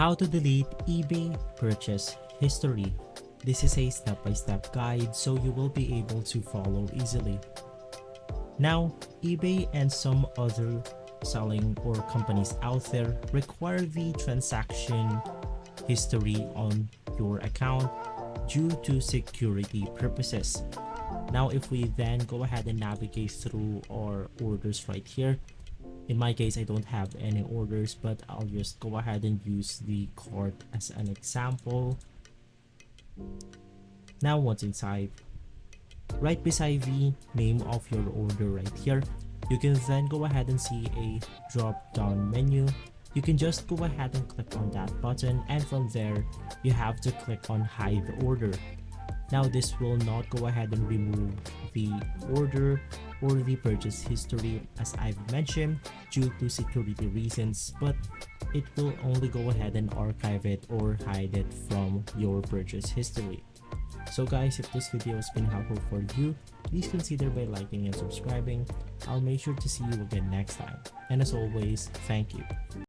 How to delete eBay purchase history. This is a step-by-step guide so you will be able to follow easily. Now, eBay and some other selling or companies out there require the transaction history on your account due to security purposes. Now, if we then go ahead and navigate through our orders right here, in my case, I don't have any orders, but I'll just go ahead and use the cart as an example. Now, once inside, right beside the name of your order right here, you can then go ahead and see a drop down menu. You can just go ahead and click on that button, and from there you have to click on hide the order. Now, this will not go ahead and remove the order or the purchase history as I've mentioned due to security reasons, but it will only go ahead and archive it or hide it from your purchase history. So guys, if this video has been helpful for you, please consider by liking and subscribing. I'll make sure to see you again next time. And as always, thank you.